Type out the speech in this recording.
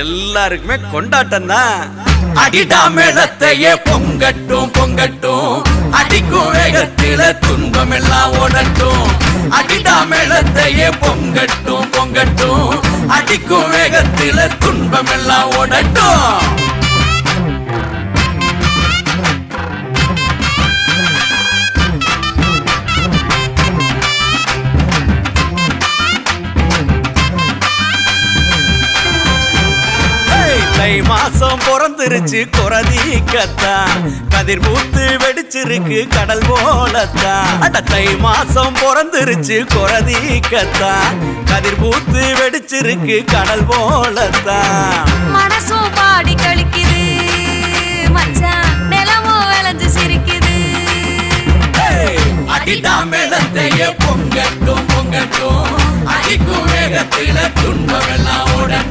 எல்லாருக்குமே கொண்டாட்டம் தான். அடிடா மேளத்தையே பொங்கட்டும் பொங்கட்டும், அடிக்கும் வேகத்தில துன்பம் எல்லாம் ஓடட்டும். அடிடா மேளத்தையே பொங்கட்டும் பொங்கட்டும், அடிக்கும் வேகத்தில துன்பம் எல்லாம் ஓடட்டும். தை மாசம் பிறந்துருச்சு குறதீக்கத்தான், கதிர் பூத்து வெடிச்சிருக்கு கடல் போலத்தான். அட தை மாசம் பிறந்துருச்சு குறதீக்கத்தான், கதிர் பூத்து வெடிச்சிருக்கு கடல் போலத்தான். மனசும் பாடி கழிக்குது மச்சான், நிலமும் விளைஞ்சு சிரிக்குது. அடிடா மேளத்தையே பொங்கட்டும் பொங்கட்டும், அடிக்கும் வேகத்தில துன்பம் எல்லாம் ஓட